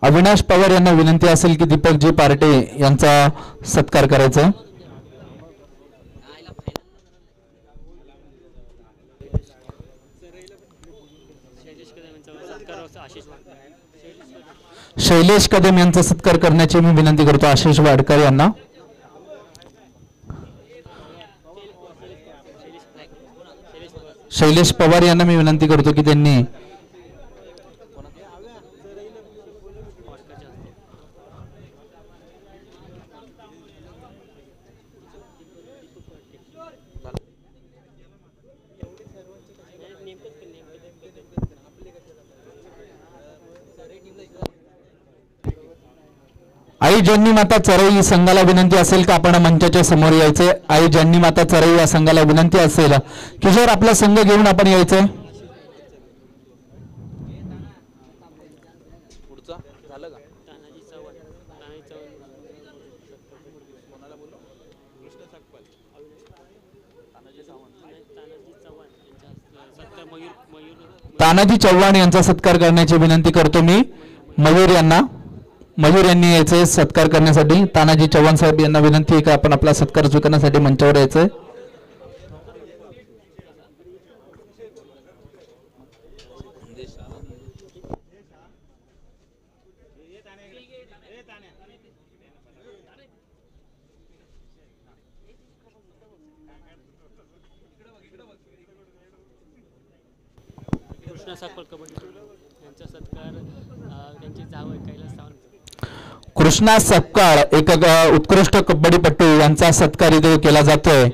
अविनाश पवार यांना विनंती असेल की दीपकजी पार्टे यांचा सत्कार करायचा आहे. शैलेश कदम यांचा सत्कार करण्याची मी विनंती करतो आशिष वाडकर यांना. शैलेश पवार यांना मी विनंती करतो की त्यांनी आई ज्यांनी माता चरई संघाला विनंती असेल का आपण मंचाच्या समोर यायचे. आई ज्यांनी माता चरई या संघाला विनंती असेल किशोर आपला संघ घेऊन आपण यायचंय. तानाजी चव्हाण यांचा सत्कार करण्याची विनंती करतो मी मयूर यांना. मयूर यांनी यायचे सत्कार करण्यासाठी. तानाजी चव्हाण साहेब यांना विनंती आहे का आपण आपला सत्कार स्वीकारण्यासाठी मंचावर यायचंय. कृष्णा सपकाळ एक उत्कृष्ट कबड्डीपटू यांचा सत्कार इथे केला जातोय.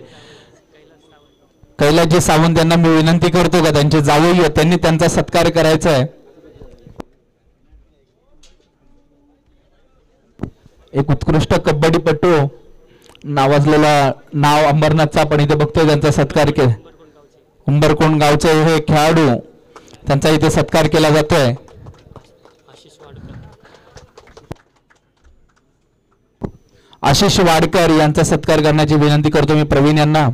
कैलासजी सावंत यांना मी विनंती करतो का त्यांचे जावई त्यांनी त्यांचा सत्कार करायचा आहे. एक उत्कृष्ट कबड्डीपटू नावाजलेला नाव अंबरनाथचा आपण इथे बघतोय त्यांचा सत्कार केला. उंबरकोंड गावचे हे खेळाडू त्यांचा इथे सत्कार केला जातोय. आशिष वाडकर यांचा सत्कार करण्याची विनंती करतो मी प्रवीण यांना.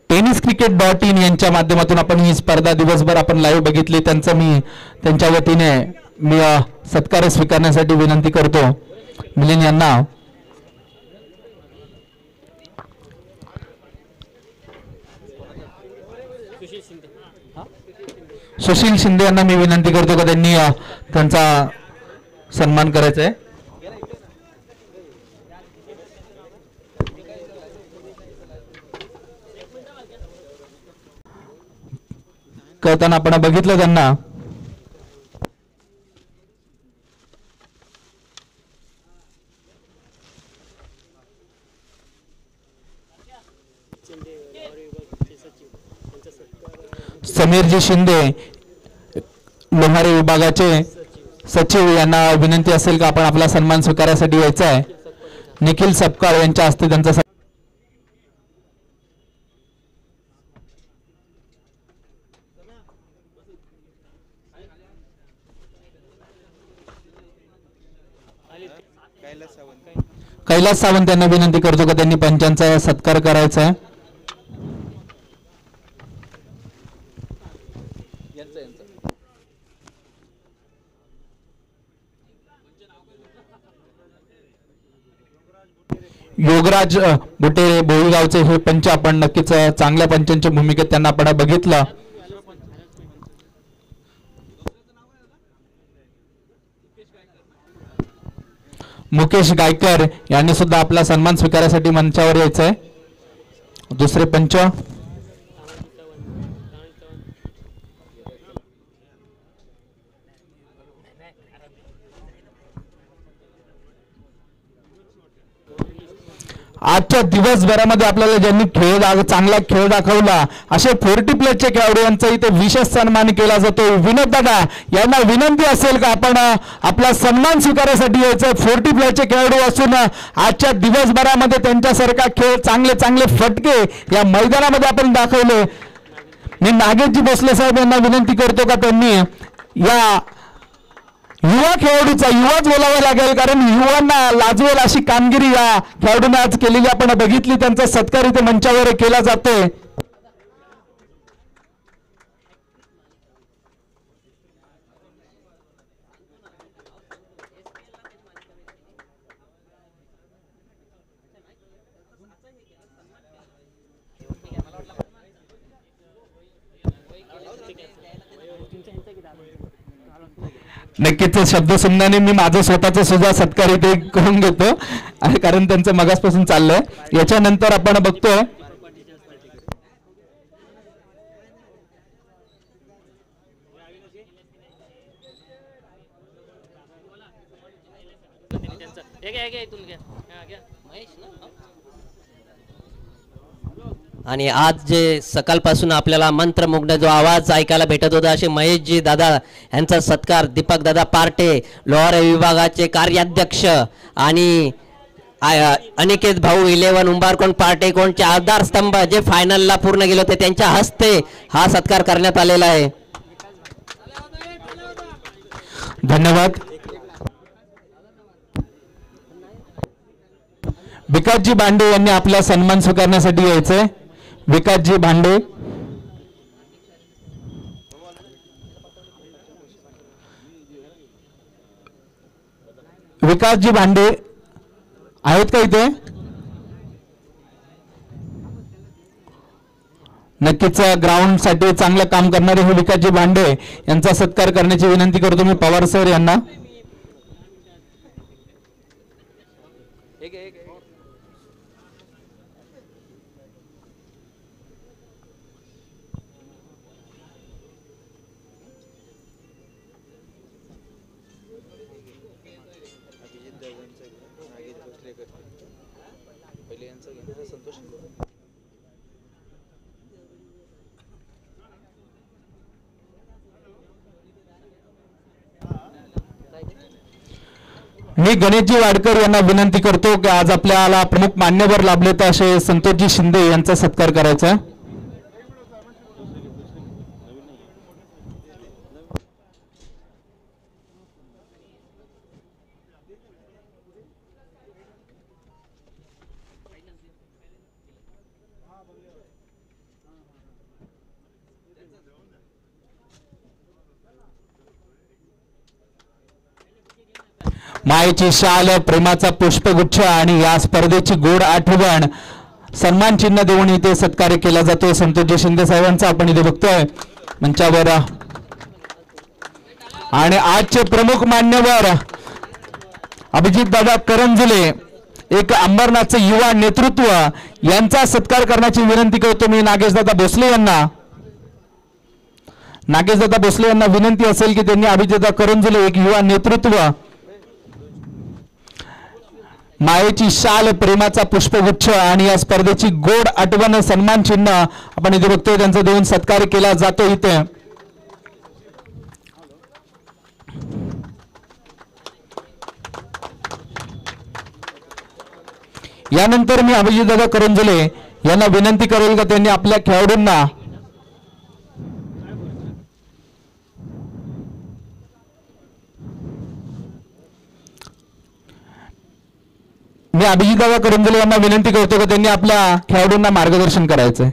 टेनिसक्रिकेट.in यांच्या माध्यमातून आपण ही स्पर्धा दिवसभर आपण लाईव्ह बघितली. त्यांच्या वतीने मी सत्कार स्वीकारण्यासाठी विनंती करतो मिलिंद यांना. सुशील शिंदे यांना मी विनंती करतो का त्यांनी त्यांचा सन्मान करायचा आहे. करताना आपण बघितलं त्यांना. समीरजी शिंदे लोहारे विभागाचे सचिव यांना विनंती असेल का आपण आपला सन्मान स्वीकारण्यासाठी यायचा आहे. निखिल सपकाळ यांच्या हस्ते त्यांचा कैलास सावंत यांना विनंती करतो का त्यांनी पंचांचा सत्कार करायचा आहे. योगराज बुटेरे भोईगावचे हे पंच आपण नक्कीच चांगल्या पंचांच्या भूमिकेत त्यांना आपण बघितलं. मुकेश गायकर यांनी सुद्धा आपला सन्मान स्वीकारण्यासाठी मंचावर यायचंय. दुसरे पंच आजच्या दिवसभरामध्ये आपल्याला ज्यांनी चांगला खेळ दाखवला असे 40 प्लसचे खेळाडू यांचा इथे विशेष सन्मान केला जातो। विनोद दादा यांना विनंती असेल का आपण आपला सन्मान स्वीकारण्यासाठी यायचं। 40 प्लसचे खेळाडू असून आजच्या दिवसभरामध्ये त्यांच्यासारखा खेळ चांगले फटके या मैदानामध्ये आपण दाखवले। मी नागेशजी भोसले साहेब यांना विनंती करतो का त्यांनी या युवा खेळाडूचा युवाच बोलावं लागेल, कारण युवांना लाजवेल अशी कामगिरी या खेळाडूंनी आज केलेली आपण बघितली। त्यांचा सत्कार इथे मंचावर केला जातोय। नक्कीच शब्द सुमनाने मी माझं स्वतःचा सुद्धा सत्कार इथे करून घेतो, कारण त्यांचं मगासपासून चाललंय। याच्यानंतर आपण बघतोय आणि आज जे सकाळपासून आपल्याला मंत्रमुग्ध जो आवाज ऐकायला भेटत होता असे महेशजी दादा यांचा सत्कार, दीपक दादा पार्टे लोहार विभागाचे कार्याध्यक्ष आणि अनिकेत भाऊ 11 उंबारकोण पार्टेकोणचे आधारस्तंभ जे फायनलला पूर्ण गेले होते त्यांच्या हस्ते हा सत्कार करण्यात आलेला आहे। धन्यवाद। विकासजी भांडे यांनी आपला सन्मान स्वीकारण्यासाठी यायचंय। विकासजी भांडे विकासजी भांडे आहेत का इथे? नक्कीच ग्राउंड साठी चांगलं काम करणारे हे विकासजी भांडे यांचा सत्कार करण्याची विनंती करतो मी पवार सर यांना। मी गणेशजी वाडकर यांना विनंती करतो की आज आपल्याला प्रमुख मान्यवर लाभले तर असे संतोषजी शिंदे यांचा सत्कार करायचा। मायेची शाल, प्रेमाचा पुष्पगुच्छ आणि या स्पर्धेची गोड आठवण सन्मान चिन्ह देऊन इथे सत्कार केला जातो संतोषजी शिंदे साहेबांचा आपण इथे बघतोय मंचावर। आणि आजचे प्रमुख मान्यवर अभिजित दादा करंजुले एक अंबरनाथचे युवा नेतृत्व यांचा सत्कार करण्याची विनंती करतो मी नागेशदादा भोसले यांना। नागेशदादा भोसले यांना विनंती असेल की त्यांनी अभिजित करंजुले एक युवा नेतृत्व, मायेची शाल, प्रेमाचा पुष्पगुच्छ आणि या स्पर्धेची गोड आठवण सन्मान चिन्ह आपण इथे बघतोय त्यांचा देऊन सत्कार केला जातो इथे। यानंतर मी अभिजितदादा करंजुले यांना विनंती करेल का त्यांनी आपल्या खेळाडूंना मी अभिजितदादा करंजुले यांना विनंती करतो की त्यांनी आपल्या खेळाडूंना मार्गदर्शन करायचंय।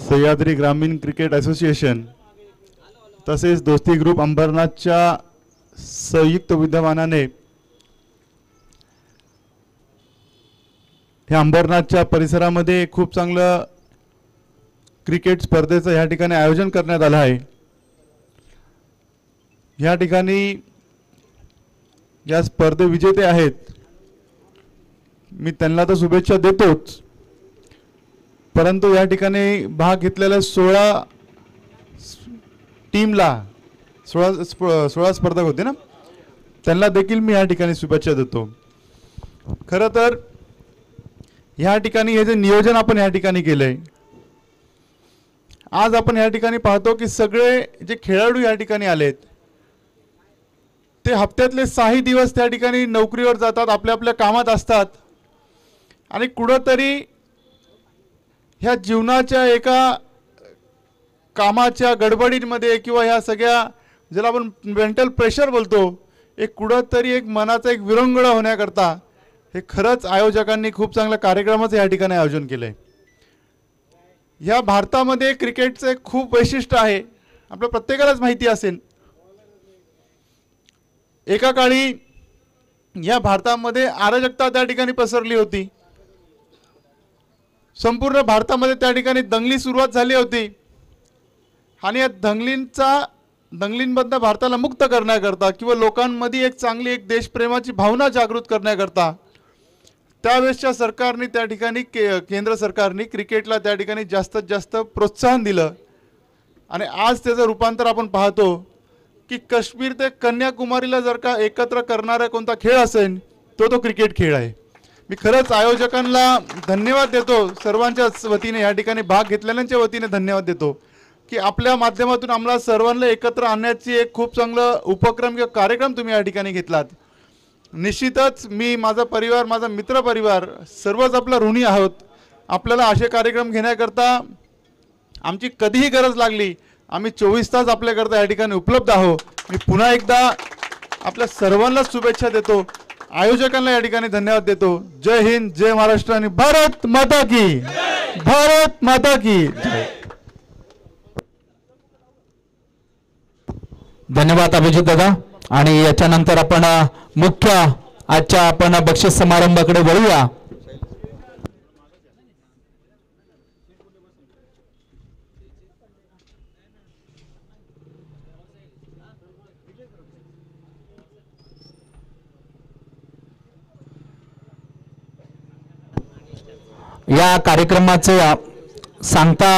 सह्याद्री ग्रामीण क्रिकेट असोसिएशन तसेच दोस्ती ग्रुप अंबरनाथच्या संयुक्त विद्यमानाने ह्या अंबरनाथच्या परिसरामध्ये खूप चांगलं क्रिकेट स्पर्धेचं या ठिकाणी आयोजन करण्यात आलं आहे। या ठिकाणी या स्पर्धे विजेते आहेत, मी त्यांना तर शुभेच्छा देतोच, परंतु या ठिकाणी भाग घेतलेल्या 16 टीमला 16 स्पर्धक होते ना, त्यांना देखील मी या ठिकाणी शुभेच्छा देतो. खरं तर या ठिकाणी हे जे नियोजन आपण या ठिकाणी केलंय, आज आपण या ठिकाणी पाहतो की सगळे जे खेळाडू या ठिकाणी आलेत ते हप्त्यातले 6 दिवस त्या ठिकाणी नोकरीवर जातात, आपल्या आपल्या कामात असतात आणि कुठंतरी ह्या जीवनाच्या एका कामाच्या गडबडीमध्ये किंवा ह्या सगळ्या ज्याला आपण मेंटल प्रेशर बोलतो, एक कुठंतरी एक मनाचा एक विरंगुळा होण्याकरता हे खरंच आयोजकांनी खूप चांगल्या कार्यक्रमाचं या ठिकाणी आयोजन केलंय. या भारतामध्ये क्रिकेटचे खूप वैशिष्ट्य आहे, आपल्या प्रत्येकालाच माहिती असेल. एका काळी या भारतामध्ये अराजकता त्या ठिकाणी पसरली होती. संपूर्ण भारतामध्ये त्या ठिकाणी दंगली सुरुवात झाली होती आणि या दंगलींमधनं भारताला मुक्त करण्याकरता किंवा लोकांमध्ये एक चांगली एक देशप्रेमाची भावना जागृत करण्याकरता त्यावेळेसच्या सरकारने त्या ठिकाणी केंद्र सरकारने क्रिकेटला त्या ठिकाणी जास्तीत जास्त प्रोत्साहन दिलं आणि आज त्याचं रूपांतर आपण पाहतो की काश्मीर ते कन्याकुमारीला जर का एकत्र करणारा कोणता खेळ असेल तो क्रिकेट खेळ आहे. मी खरंच आयोजकांना धन्यवाद देतो, सर्वांच्याच वतीने या ठिकाणी भाग घेतलेल्यांच्या वतीने धन्यवाद देतो की आपल्या माध्यमातून आम्हाला सर्वांना एकत्र आणण्याची एक खूप चांगलं उपक्रम किंवा कार्यक्रम तुम्ही या ठिकाणी घेतलात. निश्चितच मी, माझा परिवार, माझा मित्र परिवार सर्वच आपला ऋणी आहोत. आपल्याला असे कार्यक्रम घेण्याकरता आमची कधीही गरज लागली आम्ही 24 तास आपल्याकरता या ठिकाणी उपलब्ध आहोत. मी पुन्हा एकदा आपल्या सर्वांना शुभेच्छा देतो, आयोजकांना या ठिकाणी धन्यवाद देतो. जय हिंद, जय महाराष्ट्र आणि भारत माता की, भारत माता की जय. धन्यवाद अभिजित दादा. आणि याच्यानंतर आपण मुख्य आजच्या आपण बक्षीस समारंभाकडे वळूया. या कार्यक्रमाचे सांगता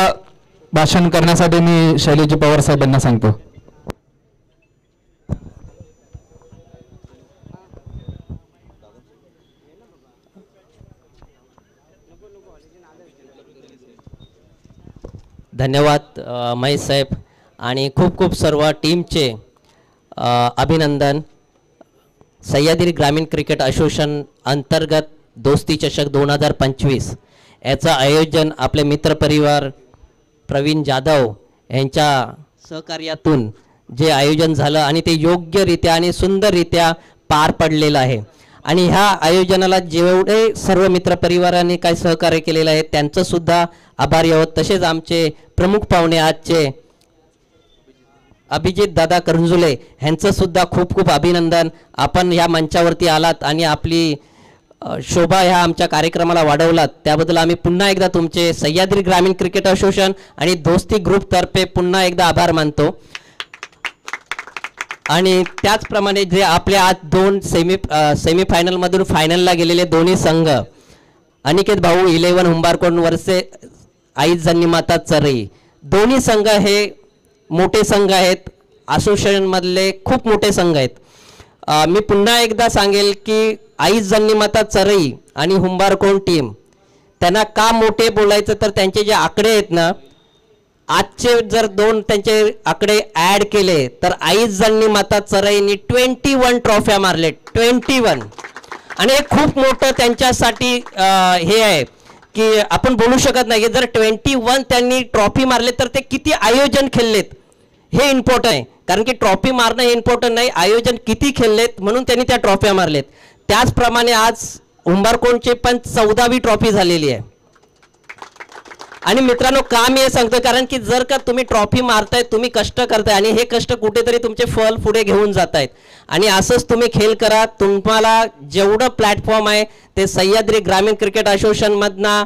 भाषण करण्यासाठी मी शैलेजी पवार साहेब यांना सांगतो. धन्यवाद महेश साहेब आणि खूप खूप सर्व टीमचे अभिनंदन. सह्याद्री ग्रामीण क्रिकेट असोसिएशन अंतर्गत दोस्ती चषक 2025 याचं आयोजन आपले मित्रपरिवार प्रवीण जाधव यांच्या सहकार्यातून जे आयोजन झालं आणि ते योग्यरित्या आणि सुंदररित्या पार पडलेलं आहे. आणि ह्या आयोजनाला जेवढे सर्व मित्रपरिवारांनी काय सहकार्य केलेलं आहे त्यांचं सुद्धा आभारी आहोत. तसेच आमचे प्रमुख पाहुणे आजचे अभिजित दादा करंजुले यांचं सुद्धा खूप खूप अभिनंदन. आपण ह्या मंचावरती आलात आणि आपली शोभा ह्या आमच्या कार्यक्रमाला वाढवलात त्याबद्दल आम्ही पुन्हा एकदा तुमचे सह्याद्री ग्रामीण क्रिकेट असोसिएशन आणि दोस्ती ग्रुप तर्फे पुन्हा एकदा आभार मानतो. आणि त्याचप्रमाणे जे आपले आज 2 सेमीफायनलमधून फायनलला गेलेले दोन्ही संघ अनिकेत भाऊ 11 हुंबारकोण वर्से आईज जन्नीमाता चरई, दोन्ही संघ हे मोठे संघ आहेत, असोसिएशनमधले खूप मोठे संघ आहेत. मी पुन्हा एकदा सांगेल की आईज जन्नीमाता चरई आणि हुंबारकोण टीम त्यांना का मोठे बोलायचं तर त्यांचे जे आकडे आहेत ना, आजचे जर 2 त्यांचे आकडे ॲड केले तर आईज जन्नीमाता चरईनी 21 ट्रॉफ्या मारले, 21. आणि हे खूप मोठं त्यांच्यासाठी हे आहे की आपण बोलू शकत नाही. जर 21 त्यांनी ट्रॉफी मारले तर ते किती आयोजन खेळलेत हे इम्पॉर्टंट आहे. कारण की ट्रॉफी मारणं हे इम्पॉर्टंट नाही, आयोजन किती खेळलेत म्हणून त्यांनी त्या ट्रॉफ्या मारलेत. त्याचप्रमाणे आज हुंबारकोणची पण 14वी ट्रॉफी झालेली आहे. आणि मित्रांनो का मी हे सांगतो कारण की जर का तुम्ही ट्रॉफी मारताय, तुम्ही कष्ट करताय आणि हे कष्ट कुठेतरी तुमचे फळ पुढे घेऊन जात आहेत. आणि असंच तुम्ही खेळ करा. तुम्हाला जेवढं प्लॅटफॉर्म आहे ते सह्याद्री ग्रामीण क्रिकेट असोसिएशनमधनं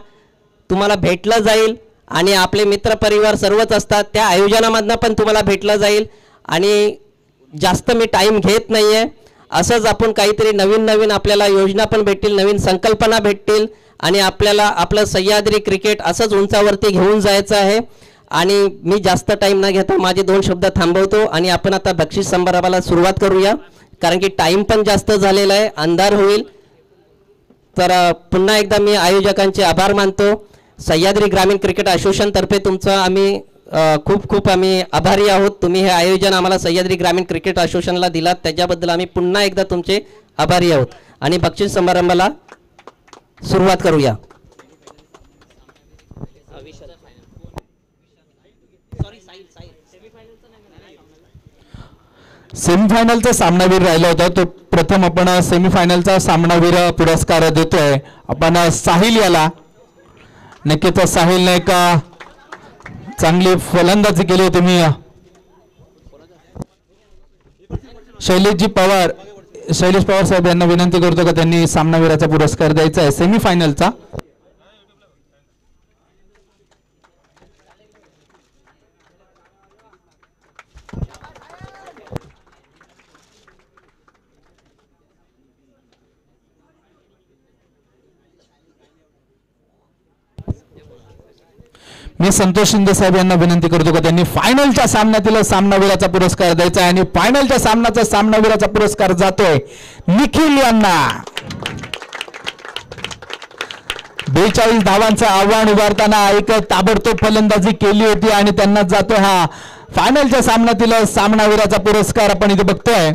तुम्हाला भेटलं जाईल आणि आपले मित्रपरिवार सर्वच असतात त्या आयोजनामधनं पण तुम्हाला भेटलं जाईल. आणि जास्त मी टाईम घेत नाही आहे असंच आपण काहीतरी नवीन नवीन आपल्याला योजना पण भेटतील, नवीन संकल्पना भेटतील आणि आपल्याला आपलं सह्याद्री क्रिकेट असंच उंचावरती घेऊन जायचं आहे. आणि मी जास्त टाईम न घेता माझे 2 शब्द थांबवतो आणि आपण आता बक्षीस समारंभाला सुरुवात करूया, कारण की टाईम पण जास्त झालेला आहे, अंधार होईल. तर पुन्हा एकदा मी आयोजकांचे आभार मानतो. सह्याद्री ग्रामीण क्रिकेट असोसिएशनतर्फे तुमचं आम्ही खूप खूप आम्ही आभारी आहोत. तुम्ही हे आयोजन आम्हाला सह्याद्री ग्रामीण क्रिकेट असोसिएशनला दिलात, त्याच्याबद्दल आम्ही पुन्हा एकदा तुमचे आभारी आहोत. आणि बक्षीस समारंभाला सुरुवात करूया. सेमीफायनलचा सामनावीर राहिला होता, तो प्रथम आपण सेमीफायनलचा सामनावीर पुरस्कार देतोय आपण साहिल याला. नक्कीच साहिलने एक चांगली फलंदाजी केली होती. मी शैलेश पवार साहेब यांना विनंती करतो का त्यांनी सामनावीराचा पुरस्कार द्यायचा आहे सेमीफायनलचा. मी संतोष शिंदे साहेब यांना विनंती करतो का त्यांनी फायनलच्या सामन्यातील सामनावीराचा पुरस्कार द्यायचा आहे. आणि फायनलच्या सामन्याचा सामनावीराचा पुरस्कार जातोय निखिल यांना. 42 धावांचं आव्हान उभारताना एक ताबडतोब फलंदाजी केली होती आणि त्यांना जातोय हा फायनलच्या सामन्यातील सामनावीराचा पुरस्कार. आपण इथे बघतोय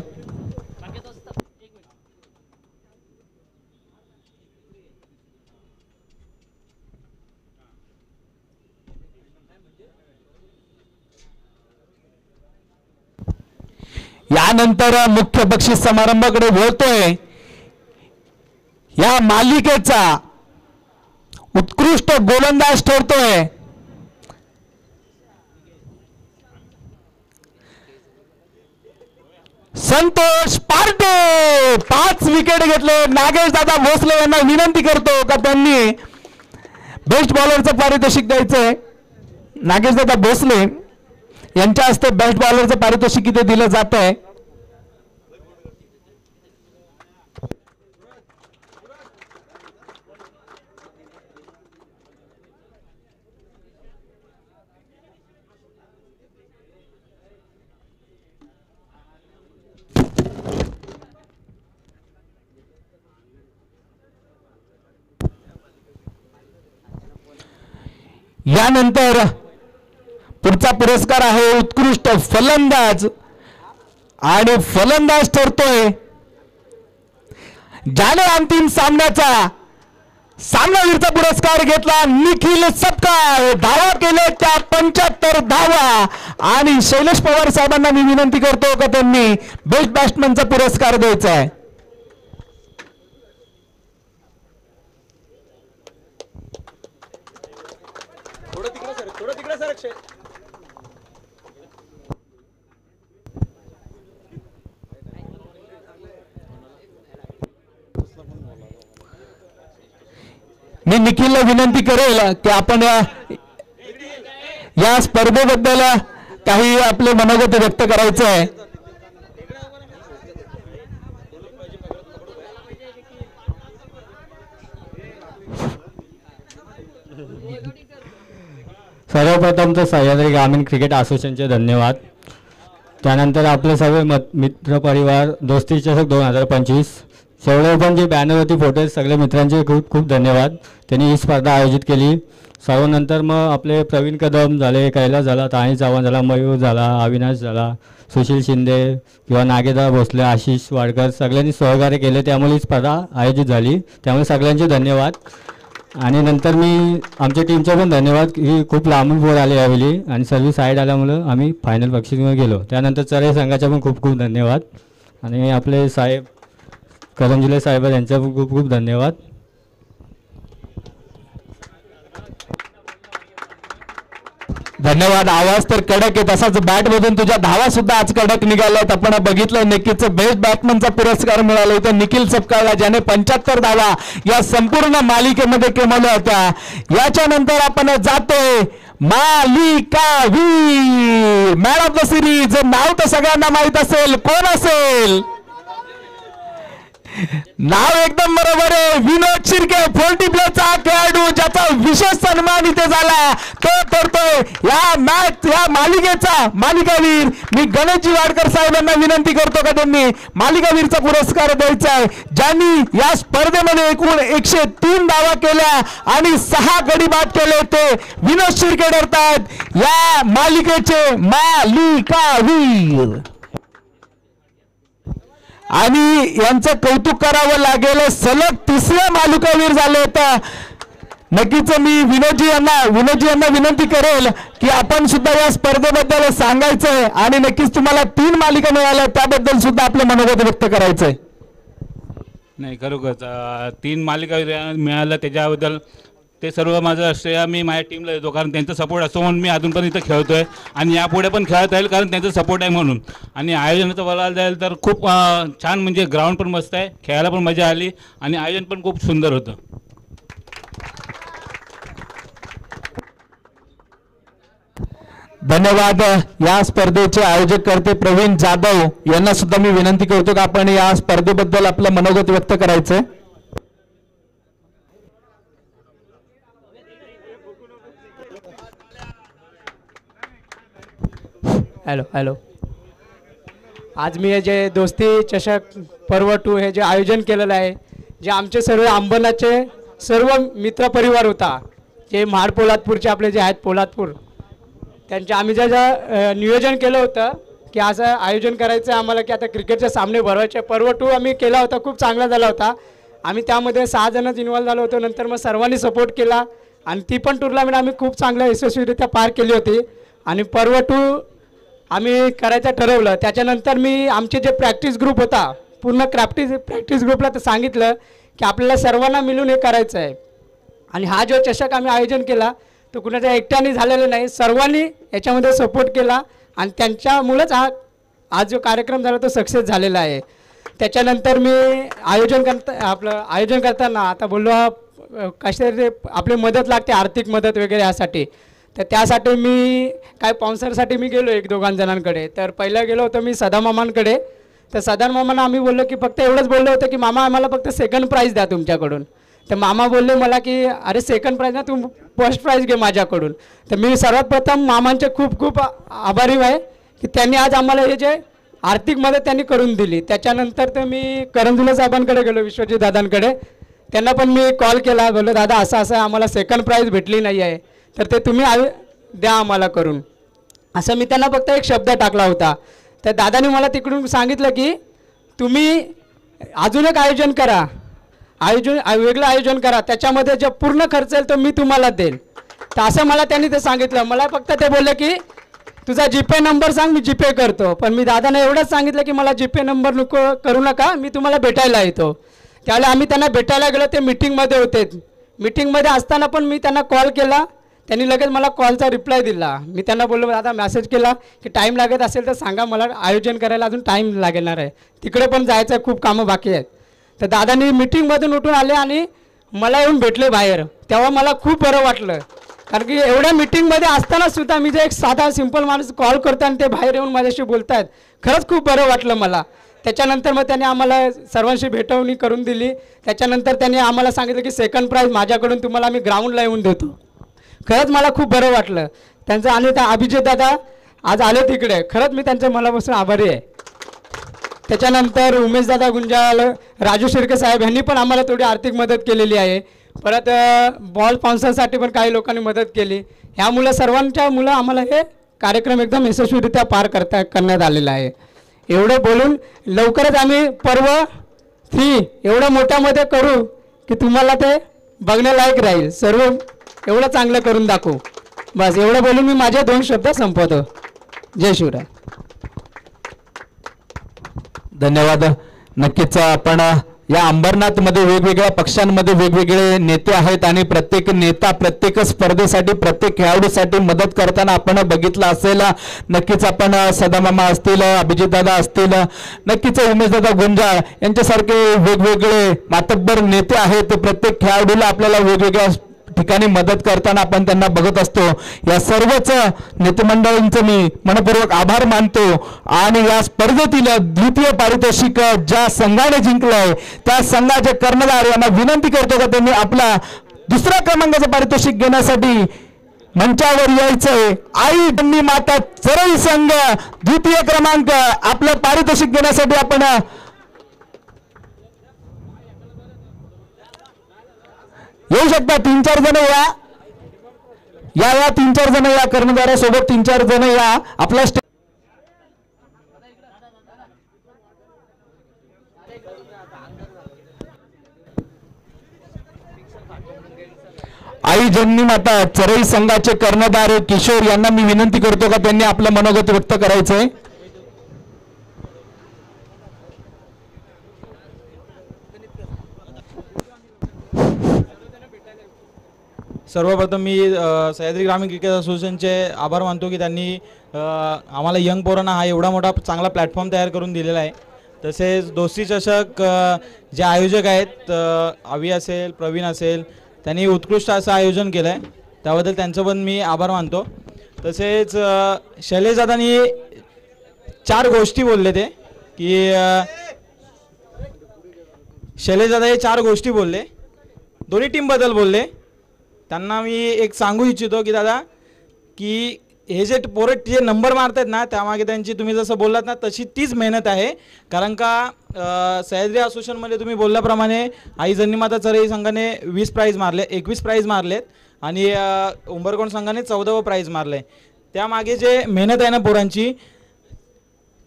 यानंतर मुख्य बक्षीस समारंभाकडे वळतोय. या मालिकेचा उत्कृष्ट गोलंदाज ठरतोय संतोष पार्टे. 5 विकेट घेतले. नागेश दादा भोसले यांना विनंती करतो का त्यांनी बेस्ट बॉलरचं पारितोषिक द्यायचंय. नागेश दादा भोसले यांच्या हस्ते बेस्ट बॉलरचं पारितोषिक इथे दिलं जात आहे. यानंतर पुढचा पुरस्कार आहे उत्कृष्ट फलंदाज. आणि फलंदाज ठरतोय ज्याने अंतिम सामन्याचा सामनावीरचा पुरस्कार घेतला निखिल सपकाळ. धावा केले त्या 75 धावा. आणि शैलेश पवार साहेबांना मी विनंती करतो का त्यांनी बेस्ट बॅट्समनचा पुरस्कार द्यायचा आहे. मी निखिलला विनंती करेल की आपण या स्पर्धेबद्दल काही आपले मनोगत व्यक्त करायचं आहे. सर्वप्रथम तर सह्याद्री ग्रामीण क्रिकेट असोसिएशनचे धन्यवाद. त्यानंतर आपले सर्व मित्र परिवार दोस्ती चषक 2025 शेवळे पण जे बॅनरवरती फोटो आहेत सगळे मित्रांचे खूप खूप धन्यवाद. त्यांनी ही स्पर्धा आयोजित केली. सर्वनंतर मग आपले प्रवीण कदम झाले, कैलास झाला, ताणी चव्हाण झाला, मयूर झाला, अविनाश झाला, सुशील शिंदे किंवा नागेदा भोसले, आशिष वाडकर सगळ्यांनी सहकार्य केले, त्यामुळे ही स्पर्धा आयोजित झाली. त्यामुळे सगळ्यांचे धन्यवाद. आणि नंतर मी आमच्या टीमचे पण धन्यवाद की खूप लांबून पोर आले यावेळी आणि सर्व साईड आल्यामुळं आम्ही फायनल बक्षीसमध्ये गेलो. त्यानंतर चरे संघाचा पण खूप खूप धन्यवाद. आणि आपले साहेब करंजुले साहेब यांचा पण खूप खूप धन्यवाद. धन्यवाद. आवाज तर कडक आहे, तसाच बॅट मधून तुझ्या धावा सुद्धा आज कडक निघाल्यात. आपण बघितलं नक्कीच बेस्ट बॅट्समनचा पुरस्कार मिळाला इथं निखिल सपकाळला, ज्याने 75 धावा या संपूर्ण मालिकेमध्ये कमवल्या होत्या. याच्या नंतर आपण जातोय मालिकावीर मॅन ऑफ द सिरीज. नाव तर सगळ्यांना माहित असेल, कोण असेल? नाव एकदम बरोबर आहे. विनोद शिर्के 40 प्लसचा खेळाडू ज्याचा विशेष सन्मान इथे झाला तो करतोय या मालिकेचा मालिकावीर. मी गणेशजी वाडकर साहेबांना विनंती करतो का त्यांनी मालिकावीरचा पुरस्कार द्यायचा आहे, ज्यांनी या स्पर्धेमध्ये एकूण 103 धावा केल्या आणि 6 गडी बाद केले. ते विनोद शिर्के ठरतात या मालिकेचे मालिकावीर आणि यांचं कौतुक करावं लागेल. सलग 3रे मालिकावीर झाले. तर नक्कीच मी विनोदजी यांना विनंती करेल की आपण सुद्धा या स्पर्धेबद्दल सांगायचंय आणि नक्कीच तुम्हाला 3 मालिका मिळाल्या त्याबद्दल सुद्धा आपलं मनोगत व्यक्त करायचंय. नाही खरोखरच 3 मालिका मिळालं त्याच्याबद्दल ते सर्व माझं श्रेय मी माझ्या टीमला देतो, कारण त्यांचा सपोर्ट असतो म्हणून मी अजूनपर्यंत इथं खेळतो आहे आणि यापुढे पण खेळत राहील कारण त्यांचा सपोर्ट आहे म्हणून. आणि आयोजनाचं बोलायला जाईल तर खूप छान, म्हणजे ग्राउंड पण मस्त आहे, खेळायला पण मजा आली आणि आयोजन पण खूप सुंदर होतं. धन्यवाद. या स्पर्धेचे आयोजक करते प्रवीण जाधव यांना सुद्धा मी विनंती करतो की आपण या स्पर्धेबद्दल आपलं मनोगत व्यक्त करायचंय. हॅलो. आज मी हे जे दोस्ती चषक पर्व 2 हे जे आयोजन केलेलं आहे, जे आमचे सर्व अंबरनाथचे सर्व मित्रपरिवार होता, जे महाड पोलादपूरचे आपले जे आहेत पोलादपूर, त्यांचे आम्ही जे नियोजन केलं होतं की असं आयोजन करायचं आहे आम्हाला की आता क्रिकेटचे सामने भरवायचे. पर्व 2 आम्ही केला होता, खूप चांगला झाला होता. आम्ही त्यामध्ये 6 जणच इन्व्हॉल्व झालो होतो. नंतर मग सर्वांनी सपोर्ट केला आणि ती पण टुर्नामेंट आम्ही खूप चांगल्या यशस्वीरित्या पार केली होती. आणि पर्व 2 आम्ही करायचं ठरवलं. त्याच्यानंतर मी आमचे जे प्रॅक्टिस ग्रुप होता पूर्ण प्रॅक्टिस ग्रुपला तर सांगितलं की आपल्याला सर्वांना मिळून हे करायचं आहे. आणि हा जो चषक आम्ही आयोजन केला तो कुणाच्या एकट्याने झालेला नाही, सर्वांनी याच्यामध्ये सपोर्ट केला आणि त्यांच्यामुळेच आज जो कार्यक्रम झाला तो सक्सेस झालेला आहे. त्याच्यानंतर मी आयोजन करताना आता बोललो कशातरी आपली मदत लागते, आर्थिक मदत वगैरे यासाठी. तर त्यासाठी मी काय स्पॉन्सरसाठी मी गेलो 1-2 जणांकडे. तर पहिलं गेलो होतो मी सदामामांकडे. तर सदामामांना आम्ही बोललो की फक्त एवढंच बोललो होतं की मामा आम्हाला फक्त सेकंड प्राईज द्या तुमच्याकडून. तर मामा बोलले मला की अरे सेकंड प्राईज ना, तू फर्स्ट प्राईज घे माझ्याकडून. तर मी सर्वात प्रथम मामांचे खूप खूप आभारी आहे की त्यांनी आज आम्हाला हे जे आर्थिक मदत त्यांनी करून दिली. त्याच्यानंतर तर मी करंजुले साहेबांकडे गेलो, विश्वजित दादांकडे. त्यांना पण मी कॉल केला, बोललो दादा असं आम्हाला सेकंड प्राईज भेटली नाही आहे, तर ते तुम्ही द्या आम्हाला करून. असं मी त्यांना फक्त एक शब्द टाकला होता. तर दादाने मला तिकडून सांगितलं की तुम्ही अजून एक आयोजन करा, वेगळं आयोजन करा, त्याच्यामध्ये जे पूर्ण खर्च येईल तो मी तुम्हाला देईल. तर असं मला त्यांनी ते सांगितलं. मला फक्त ते बोलले की तुझा जीपे नंबर सांग, मी जीपे करतो. पण मी दादाने एवढंच सांगितलं की मला जीपे नंबर नको करू नका, मी तुम्हाला भेटायला येतो. त्यावेळेला आम्ही त्यांना भेटायला गेलो. ते मीटिंगमध्ये होते. मीटिंगमध्ये असताना पण मी त्यांना कॉल केला, त्यांनी लगेच मला कॉलचा रिप्लाय दिला. मी त्यांना बोललो दादा मेसेज केला की टाईम लागत असेल तर सांगा, मला आयोजन करायला अजून टाईम लागणार आहे, तिकडे पण जायचं आहे, खूप कामं बाकी आहेत. तर दादांनी मीटिंगमधून उठून आले आणि मला येऊन भेटले बाहेर. तेव्हा मला खूप बरं वाटलं, कारण की एवढ्या मीटिंगमध्ये असताना सुद्धा मी जे एक साधा सिंपल माणूस कॉल करतो आणि ते बाहेर येऊन माझ्याशी बोलत आहेत, खरंच खूप बरं वाटलं मला. त्याच्यानंतर मग त्यांनी आम्हाला सर्वांशी भेटवणी करून दिली. त्याच्यानंतर त्यांनी आम्हाला सांगितलं की सेकंड प्राईज माझ्याकडून तुम्हाला आम्ही ग्राउंडला येऊन देतो. खरंच मला खूप बरं वाटलं त्यांचं. आणि त्या अभिजित दादा आज आले तिकडे, खरंच मी त्यांच्या मनापासून आभारी आहे. त्याच्यानंतर उमेशदादा गुंजाळ, राजू शिर्के साहेब यांनी पण आम्हाला थोडी आर्थिक मदत केलेली आहे. परत बॉल स्पॉन्सरसाठी पण काही लोकांनी मदत केली. ह्यामुळं सर्वांच्या मुलं आम्हाला हे कार्यक्रम एकदम यशस्वीरित्या पार करण्यात आलेला आहे. एवढं बोलून लवकरच आम्ही पर्व 3 एवढं मोठ्यामध्ये करू की तुम्हाला ते बघण्यालायक राहील. सर्व एवढं चांगलं करून दाखवू. बस एवढं बोलून मी माझे 2 शब्द संपवतो. जय शिवराय. धन्यवाद. नक्कीच आपण या अंबरनाथमध्ये वेगवेगळ्या पक्षांमध्ये वेगवेगळे नेते आहेत आणि प्रत्येक नेता प्रत्येक स्पर्धेसाठी प्रत्येक खेळाडूसाठी मदत करताना आपण बघितलं असेल. नक्कीच आपण सदामामा असतील, अभिजितदादा असतील, नक्कीच उमेशदादा गुंजाळ यांच्यासारखे वेगवेगळे मातब्बर नेते आहेत. प्रत्येक खेळाडूला आपल्याला वेगवेगळ्या ठिकाणी मदत करताना आपण त्यांना बघत असतो. या सर्वच नेतेमंडळींचं मी मनपूर्वक आभार मानतो. आणि या स्पर्धेतील द्वितीय पारितोषिक ज्या संघाने जिंकलंय त्या संघाचे कर्णधार यांना विनंती करतो का त्यांनी आपला दुसऱ्या क्रमांकाचं पारितोषिक घेण्यासाठी मंचावर यायचंय. आई जन्नी माता चरई संघ द्वितीय क्रमांक आपलं पारितोषिक घेण्यासाठी आपण येऊ शकता. 3-4 जण या 3-4 जण या कर्णधारासोबत 3-4 जण या. आपला आई जन्नी माता चरई संघाचे कर्णधार किशोर यांना मी विनंती करतो का त्यांनी आपलं मनोगत व्यक्त करायचंय. सर्वप्रथम मी सह्याद्री ग्रामीण क्रिकेट असोसिएशनचे आभार मानतो की त्यांनी आम्हाला यंग पोरांना हा एवढा मोठा चांगला प्लॅटफॉर्म तयार करून दिलेला आहे. तसेच दोस्ती चषक जे आयोजक आहेत आवी असेल प्रवीण असेल त्यांनी उत्कृष्ट असं आयोजन केलं आहे, त्याबद्दल त्यांचं पण मी आभार मानतो. तसेच शैलेश दादांनी 4 गोष्टी बोलले ते की शैलेश दादा हे 4 गोष्टी बोलले, दोन्ही टीमबद्दल बोलले. त्यांना मी एक सांगू इच्छितो की दादा की हे जे पोरं जे नंबर मारतात ना त्यामागे त्यांची तुम्ही जसं बोललात ना तशी तीच मेहनत आहे. कारण का सह्याद्री असोसिएशनमध्ये तुम्ही बोलल्याप्रमाणे आई जन्नीमाता चरई संघाने 20 प्राईज मारले, 21 प्राईज मारलेत आणि उंबरकोंड संघाने 14वे प्राईज मारले. त्यामागे जे मेहनत आहे ना पोरांची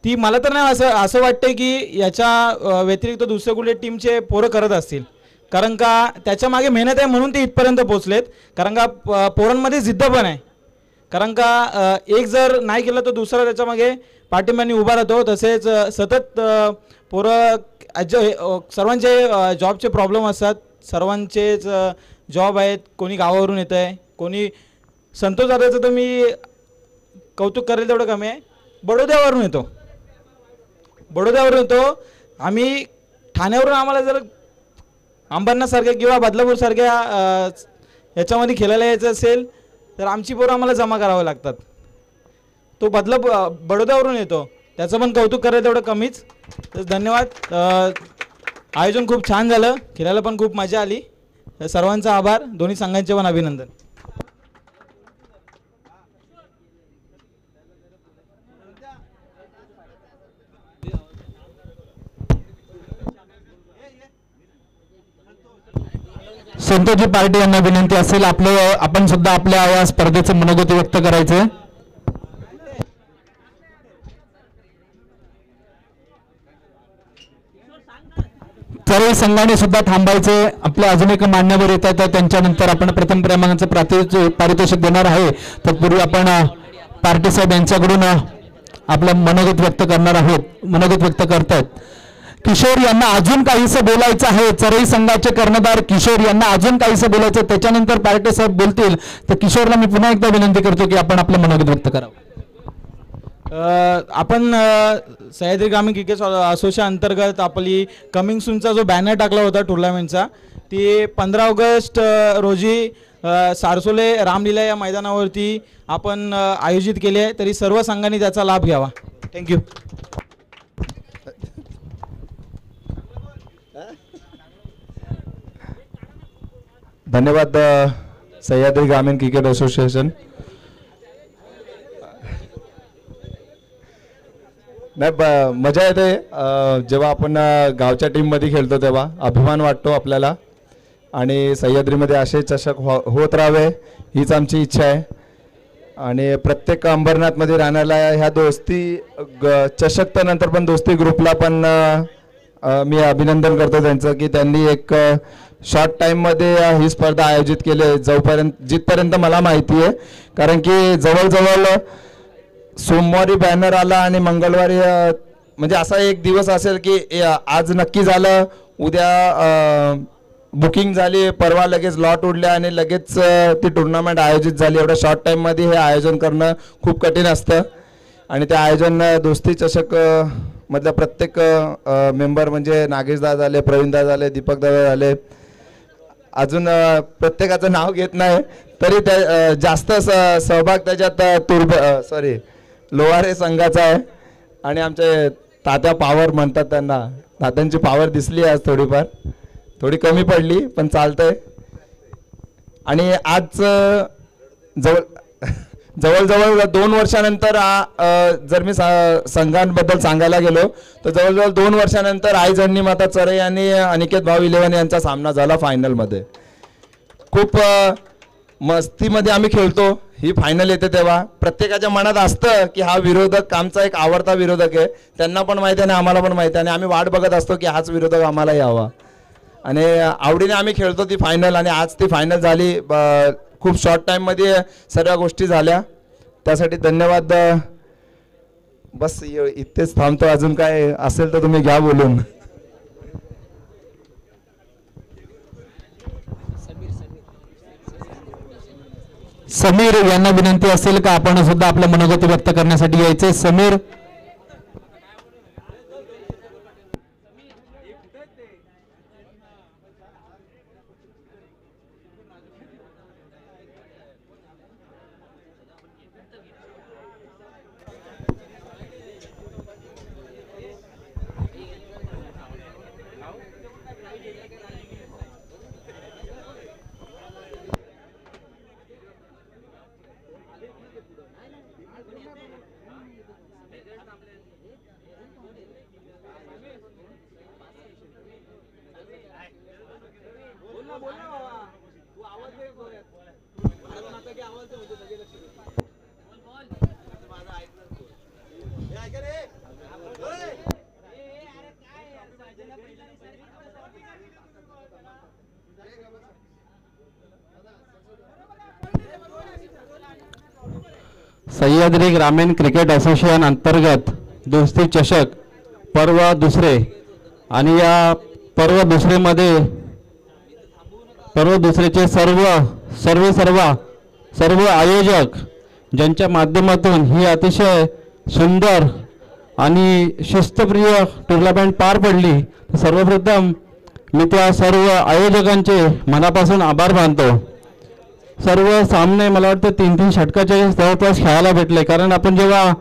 ती मला तर नाही असं वाटतं की याच्या व्यतिरिक्त दुसऱ्या कुठल्या टीमचे पोरं करत असतील. कारण का त्याच्या मागे मेहनत आहे म्हणून ते इथपर्यंत पोचलेत. कारण का पोरांमध्ये जिद्द पण आहे. कारण का एक जर नाही केलं तर दुसरा त्याच्या मागे पाठिंब्याने उभा राहतो. तसेच सतत पोरं सर्वांचे जॉबचे प्रॉब्लेम असतात, सर्वांचेच जॉब आहेत. कोणी गावावरून येतं आहे, कोणी संतोष दादाचं तर मी कौतुक करेल तेवढं कमी आहे. बडोद्यावरून येतो. आम्ही ठाण्यावरून आम्हाला जर अंबरनाथसारख्या किंवा बदलापूरसारख्या याच्यामध्ये खेळायला यायचं असेल तर आमची पोरं आम्हाला जमा करावं लागतात. तो बडोद्यावरून येतो, त्याचं पण कौतुक करायला तेवढं कमीच. तर धन्यवाद. आयोजन खूप छान झालं, खेळायला पण खूप मजा आली. सर्वांचा आभार, दोन्ही संघांचे पण अभिनंदन. संतोषजी पार्टी यांना विनंती असेल आपण सुद्धा आपल्या या स्पर्धेचं मनोगत व्यक्त करायचं. चरई संघाने सुद्धा थांबायचे. आपले अजून एक मान्यवर येत आहेत, त्यांच्यानंतर आपण प्रथम क्रमांकाचं पारितोषिक देणार आहे. तत्पूर्वी आपण पार्टी साहेब यांच्याकडून आपलं मनोगत व्यक्त करणार आहोत. मनोगत व्यक्त करतायत. किशोर यांना अजून काहीसं बोलायचं आहे. चरई संघाचे कर्णधार किशोर यांना अजून काहीसं बोलायचं, त्याच्यानंतर पार्टे साहेब बोलतील. तर किशोरला मी पुन्हा एकदा विनंती करतो की आपण आपलं मनोगत व्यक्त करावं. आपण सह्याद्री ग्रामीण क्रिकेट असोसिएशन अंतर्गत आपली कमिंग सूनचा जो बॅनर टाकला होता टुर्नामेंटचा, ती 15 ऑगस्ट रोजी सारसोले रामलीला या मैदानावरती आपण आयोजित केली आहे. तरी सर्व संघांनी त्याचा लाभ घ्यावा. थँक्यू. धन्यवाद सह्याद्री ग्रामीण क्रिकेट असोसिएशन. नाही मजा येते जेव्हा आपण गावच्या टीममध्ये खेळतो तेव्हा अभिमान वाटतो आपल्याला. आणि सह्याद्रीमध्ये असे चषक होत राहावे हीच आमची इच्छा आहे. आणि प्रत्येक अंबरनाथमध्ये राहण्याला ह्या दोस्ती चषक तर नंतर पण दोस्ती ग्रुपला पण मी अभिनंदन करतो त्यांचं की त्यांनी एक शॉर्ट टाईममध्ये ही स्पर्धा आयोजित केली आहे जिथपर्यंत मला माहिती आहे. कारण की जवळजवळ सोमवारी बॅनर आला आणि मंगळवारी म्हणजे असा एक दिवस असेल की आज नक्की झालं, उद्या बुकिंग झाली, परवा लगेच लॉट उडल्या आणि लगेच ती टुर्नामेंट आयोजित झाली. एवढ्या शॉर्ट टाईममध्ये हे आयोजन करणं खूप कठीण असतं. आणि ते आयोजन दोस्ती चषक मधल्या प्रत्येक मेंबर म्हणजे नागेशदादा झाले, प्रवीणदादा झाले, दीपकदादा झाले, अजून प्रत्येकाचं नाव घेत नाही तरी त्या जास्त सहभाग त्याच्यात लोहारे संघाचा आहे. आणि आमचे तात्या पॉवर म्हणतात त्यांना, तात्यांची पॉवर दिसली आज थोडीफार, थोडी कमी पडली पण चालतंय. आणि आज जवळजवळ 2 वर्षानंतर जर मी संघांबद्दल सांगायला गेलो तर जवळजवळ 2 वर्षानंतर आई जन्नीमाता चरे आणि अनिकेत भाऊ 11 यांचा सामना झाला फायनलमध्ये. खूप मस्तीमध्ये आम्ही खेळतो. ही फायनल येते तेव्हा प्रत्येकाच्या मनात असतं की हा विरोधक आमचा एक आवडता विरोधक आहे. त्यांना पण माहिती आहे आणि आम्हाला पण माहिती आहे आणि आम्ही वाट बघत असतो की हाच विरोधक आम्हाला यावा. आणि आवडीने आम्ही खेळतो ती फायनल. आणि आज ती फायनल झाली. खूप शॉर्ट टाईममध्ये सर्व गोष्टी झाल्या, त्यासाठी धन्यवाद. बस इथेच थांबतो. अजून काय असेल तर तुम्ही घ्या बोलून. समीर यांना विनंती असेल का आपण सुद्धा आपलं मनोगत व्यक्त करण्यासाठी यायचे. समीर. सह्याद्री ग्रामीण क्रिकेट असोसिएशन अंतर्गत दोस्ती चषक पर्व दुसरे आणि या पर्व दुसरेचे सर्व आयोजक ज्यांच्या माध्यमातून ही अतिशय सुंदर आणि शिस्तप्रिय टुर्नामेंट पार पडली, सर्वप्रथम मी त्या सर्व आयोजकांचे मनापासून आभार मानतो. सर्व सामने मला वाटतं 3-3 षटकाचे जवळपास खेळायला भेटले. कारण आपण जेव्हा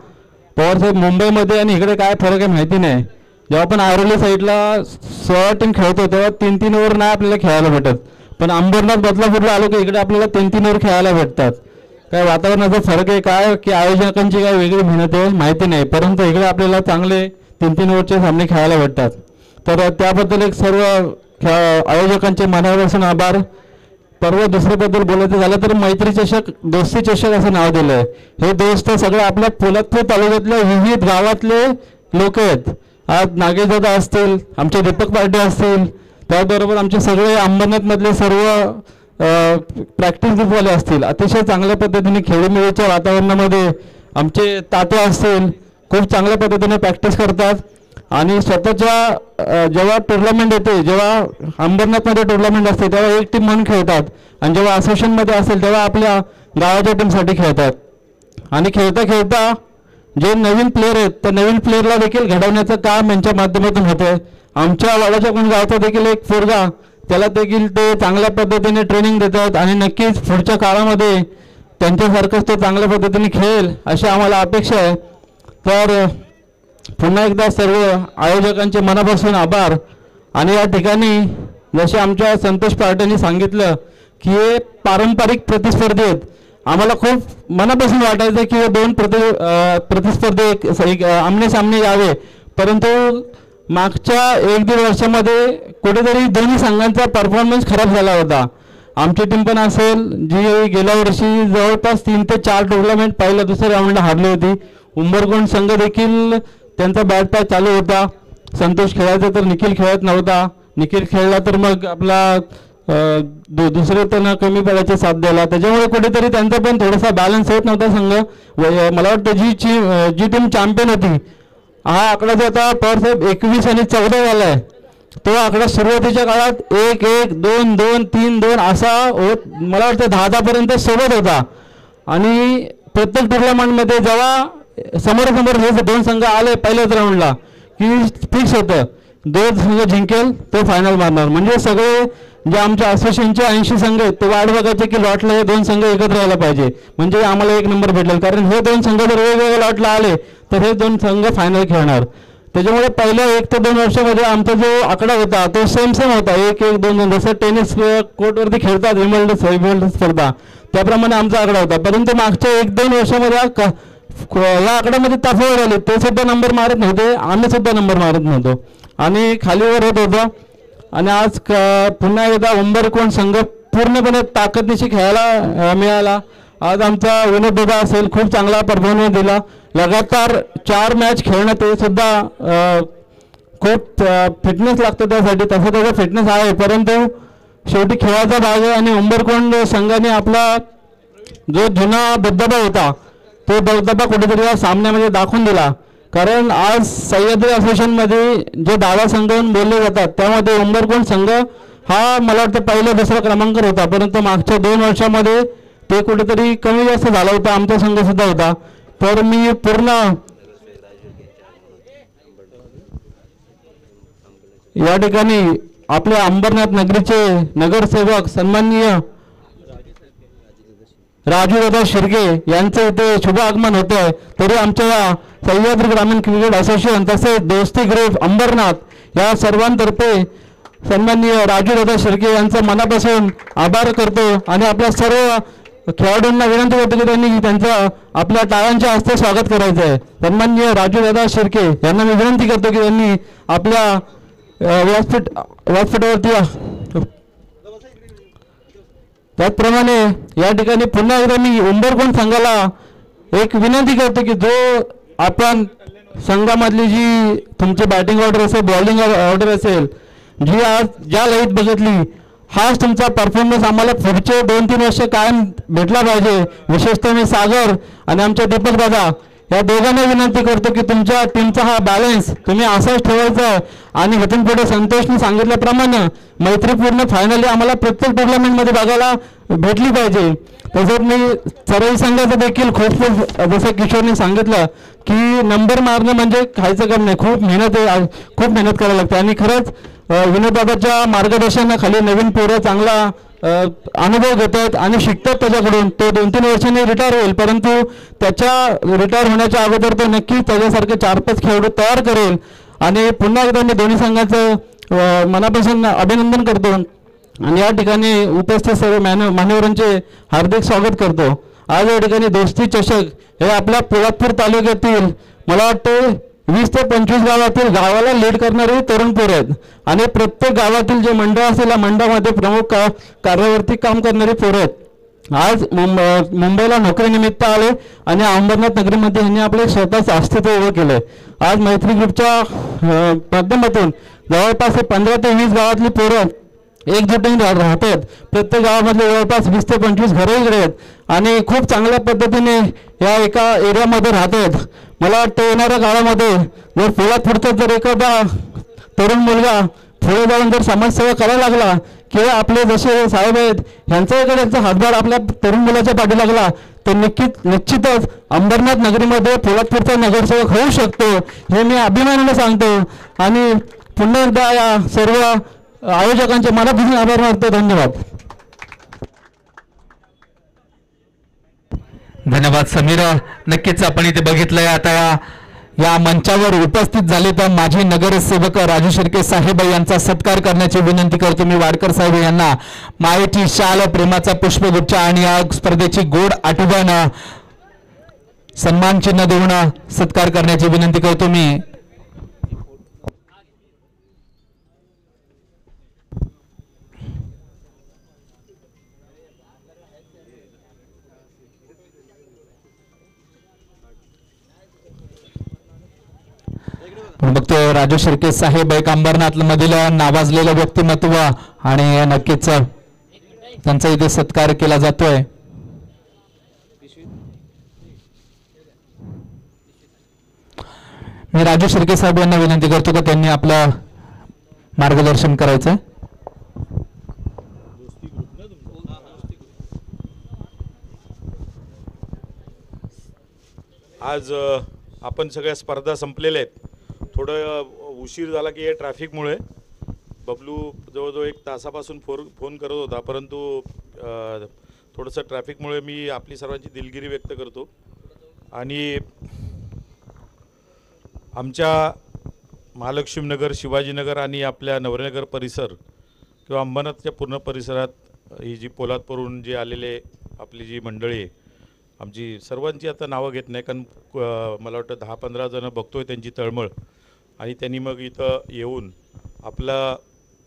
पवारसाहेब मुंबईमध्ये आणि इकडे काय फरक आहे माहिती नाही. जेव्हा आपण आयरोली साईडला 16 टीम खेळतो तेव्हा 3-3 ओव्हर नाही आपल्याला खेळायला भेटत. पण अंबरनाथ बदलापूरला आलो की इकडे आपल्याला 3-3 ओव्हर खेळायला भेटतात. काय वातावरणाचा फरक आहे काय की आयोजकांची काय वेगळी मेहनत आहे माहिती नाही, परंतु इकडे आपल्याला चांगले 3-3 ओव्हरचे सामने खेळायला भेटतात. तर त्याबद्दल एक सर्व आयोजकांचे मनापासून आभार. पर्व दुसऱ्याबद्दल बोलायचं झालं तर मैत्री चषक, दोस्ती चषक असं नाव दिलं आहे. हे दोस्त सगळे आपल्या पोलादपूर तालुक्यातल्या विविध गावातले लोक आहेत. आज नागेशदादा असतील, आमचे दीपक पार्टे असतील, त्याबरोबर आमचे सगळे अंबरनाथमधले सर्व प्रॅक्टिस ग्रुपवाले असतील. अतिशय चांगल्या पद्धतीने खेळीमेळीच्या वातावरणामध्ये आमचे तात्या असतील, खूप चांगल्या पद्धतीने प्रॅक्टिस करतात. आणि स्वतःच्या जेव्हा टुर्नामेंट येते, जेव्हा अंबरनाथमध्ये टुर्नामेंट असते तेव्हा एक टीम म्हणून खेळतात आणि जेव्हा असोसिएशनमध्ये असेल तेव्हा आपल्या गावाच्या टीमसाठी खेळतात. आणि खेळता खेळता जे नवीन प्लेअर आहेत त्या नवीन प्लेअरला देखील घडवण्याचं काम यांच्या माध्यमातून होतं. आमच्या वाड्याच्या पण गावचा देखील एक पोरगा, त्याला देखील ते चांगल्या पद्धतीने ट्रेनिंग देतात आणि नक्कीच पुढच्या काळामध्ये त्यांच्यासारखंच तो चांगल्या पद्धतीने खेळेल अशी आम्हाला अपेक्षा आहे. तर पुन्हा एकदा सर्व आयोजकांचे मनापासून आभार. आणि या ठिकाणी जसे आमच्या संतोष पार्टेंनी सांगितलं की हे पारंपरिक प्रतिस्पर्धी आहेत. आम्हाला खूप मनापासून वाटायचं की हे 2 प्रतिस्पर्धी आमने सामने यावे, परंतु मागच्या 1-1.5 वर्षामध्ये कुठेतरी दोन्ही संघांचा परफॉर्मन्स खराब झाला होता. आमची टीम पण असेल जी गेल्या वर्षी जवळपास 3 ते 4 टुर्नामेंट पहिल्या दुसऱ्या राऊंडला हारली होती. उंबरकोंड संघ देखील त्यांचा बॅट पॅच चालू होता. संतोष खेळायचा तर निखिल खेळत नव्हता. निखिल खेळला तर मग आपला दुसरे त्यांना कमी पडायचे साथ द्यायला, त्याच्यामुळे कुठेतरी त्यांचा पण थोडासा बॅलन्स होत नव्हता संघ. मला वाटतं जी टीम चॅम्पियन होती, हा आकडा जो आता पवारसाहेब 21 आणि 14 झाला आहे, तो आकडा सुरुवातीच्या काळात 1-1, 2-2, 3-2 असा होत मला वाटतं 10 पर्यंत सोबत होता. आणि प्रत्येक टुर्नामेंटमध्ये जेव्हा समोरासमोर हे 2 संघ आले पहिल्याच राऊंडला की फिक्स होतं 2 संघ जिंकेल तो फायनल मारणार. म्हणजे सगळे जे आमच्या असोसिएशनचे 80 संघ आहेत ते वाट बघायचे की लॉटला हे 2 संघ एकत्र यायला पाहिजे, म्हणजे आम्हाला 1 नंबर भेटेल. कारण हे 2 संघ जर वेगवेगळ्या लॉटला आले तर हे 2 संघ फायनल खेळणार. त्याच्यामुळे पहिल्या 1 ते 2 वर्षामध्ये आमचा जो आकडा होता तो सेम होता, 1-1-2-2. जसं टेनिस कोर्टवरती खेळतात विम्बल्डन स्पर्धा त्याप्रमाणे आमचा आकडा होता. परंतु मागच्या 1-2 वर्षामध्ये या आकड्यामध्ये तफावत आली. ते सुद्धा नंबर मारत नव्हते, आम्ही सुद्धा नंबर मारत नव्हतो आणि खालीवर होत होतं. आणि आज पुन्हा एकदा उंबरकोंड संघ पूर्णपणे ताकदनिशी खेळायला मिळाला. आज आमचा विनोद दादा असेल खूप चांगला परफॉर्मन्स दिला. लगातार 4 मॅच खेळणं ते सुद्धा खूप फिटनेस लागतो त्यासाठी. तसं त्याचा फिटनेस आहे, परंतु शेवटी खेळाचा भाग आहे. आणि उंबरकोंड संघाने आपला जो जुना दबदबा होता तो दबदबा कुठेतरी या सामन्यामध्ये दाखवून दिला. कारण आज सह्याद्री असोसिएशनमध्ये जे डावा संघ बोलले जातात त्यामध्ये उंबरकोंड संघ हा मला वाटतं पहिला 2रा क्रमांक होता, परंतु मागच्या 2 वर्षामध्ये ते कुठेतरी कमी जास्त झाला होता. आमचा संघ सुद्धा होता. तर मी पूर्ण या ठिकाणी आपल्या अंबरनाथ नगरीचे नगरसेवक सन्माननीय राजूदादा शिर्के यांचं इथे शुभ आगमन होत आहे. तरी आमच्या सह्याद्री ग्रामीण क्रिकेट असोसिएशन तसेच दोस्ती ग्रुप अंबरनाथ या सर्वांतर्फे सन्माननीय राजूदादा शिर्के यांचं मनापासून आभार करतो. आणि आपल्या सर्व खेळाडूंना विनंती करतो की त्यांनी त्यांचं आपल्या टाळ्यांच्या हस्ते स्वागत करायचं आहे. सन्माननीय राजूदादा शिर्के यांना मी विनंती करतो की त्यांनी आपल्या व्यासपीठावरती. त्याचप्रमाणे या ठिकाणी पुन्हा एकदा मी उंबरकोंड संघाला एक विनंती करतो की जो आपण संघामधली जी तुमची बॅटिंग ऑर्डर असेल, बॉलिंग ऑर्डर असेल, जी आज ज्या लयीत बघितली, हाच तुमचा परफॉर्मन्स आम्हाला पुढचे 2-3 वर्ष कायम भेटला पाहिजे. विशेषतः मी सागर आणि आमचे दीपक दादा या दोघांना विनंती करतो की तुमच्या टीमचा हा बॅलन्स तुम्ही असाच ठेवायचा. आणि इथून पुढे संतोषने सांगितल्याप्रमाणे मैत्रीपूर्ण फायनली आम्हाला प्रत्येक टुर्नामेंटमध्ये बघायला भेटली पाहिजे. तसंच मी सरई संघाचं देखील खूप जसं किशोरने सांगितलं की नंबर मारणं म्हणजे खायचं काम नाही, खूप मेहनत करावी लागते. आणि खरंच विनोददादाच्या मार्गदर्शनाखाली नवीन पोरं चांगला अनुभव घेत आहेत आणि शिकतात त्याच्याकडून. तो 2-3 वर्षांनी रिटायर होईल, परंतु त्याच्या रिटायर होण्याच्या अगोदर तो नक्कीच त्याच्यासारखे 4-5 खेळाडू तयार करेल. आणि पुन्हा एकदा मी दोन्ही संघाचं मनापासून अभिनंदन करतो आणि या ठिकाणी उपस्थित सर्व मान्यवरांचे हार्दिक स्वागत करतो. आज या ठिकाणी दोस्ती चषक हे आपल्या पोलादपूर तालुक्यातील मला वाटतं 20 ते 25 गावातील गावाला लीड करणारे तरुण पोरं आहेत. आणि प्रत्येक गावातील जे मंडळ असेल या मंडळामध्ये प्रमुख कार्यावरती काम करणारी पोरं आहेत. आज मुंबईला नोकरीनिमित्त आले आणि अंबरनाथ नगरीमध्ये यांनी आपले स्वतःचं अस्तित्व उभं केलं. आज मैत्री ग्रुपच्या माध्यमातून जवळपास 15 ते 20 गावातली पोरं एकजुटीने राहतात. प्रत्येक गावामधले जवळपास 20 ते 25 घरं इकडे आहेत आणि खूप चांगल्या पद्धतीने या एका एरियामध्ये राहतात. मला वाटतं येणाऱ्या काळामध्ये जर पोलादपूरचा जर एखादा तरुण मुलगा पुढे जाऊन जर समाजसेवा करायला लागला किंवा आपले जसे साहेब आहेत ह्यांचा हातभार आपल्या तरुण मुलाच्या पाठी लागला तर निश्चितच अंबरनाथ नगरीमध्ये पोलादपूरचा नगरसेवक होऊ शकतो, हे मी अभिमानाने सांगतो. आणि पुन्हा एकदा या सर्व आयोजकांचे मनापासून आभार मानतो. धन्यवाद. धन्यवाद समीरा. नक्कीच आपण इथे बघितलंय. आता या मंचावर उपस्थित झाले तर माजी नगरसेवक राजू शिर्के साहेब यांचा सत्कार करण्याची विनंती करतो. मी वाडकर साहेब यांना मायेची शाल, प्रेमाचा पुष्पगुच्छ आणि या स्पर्धेची गोड आठवण सन्मान चिन्ह देऊन सत्कार करण्याची विनंती करतो. मी बघतो राजू शिर्के साहेब एक अंबरनाथ मधील नावाजलेलं व्यक्तिमत्व आणि नक्कीच त्यांचा इथे सत्कार केला जातोय. मी राजू शिर्के साहेब यांना विनंती करतो की त्यांनी आपलं मार्गदर्शन करायचं. आज आपण सगळ्या स्पर्धा संपलेल्या आहेत. थोडं उशीर झाला की या ट्रॅफिकमुळे, बबलू जवळजवळ 1 तासापासून फोन करत होता, परंतु थोडंसं ट्रॅफिकमुळे मी आपली सर्वांची दिलगिरी व्यक्त करतो. आणि आमच्या महालक्ष्मी नगर, शिवाजीनगर आणि आपल्या नवरेनगर परिसर किंवा अंबरनाथच्या पूर्ण परिसरात ही जी पोलादपूरहून जी आलेले आपली जी मंडळी आहे, आमची सर्वांची आता नावं घेत नाही, कारण मला वाटतं 10-15 जणं बघतोय त्यांची तळमळ. आणि त्यांनी मग इथं येऊन आपला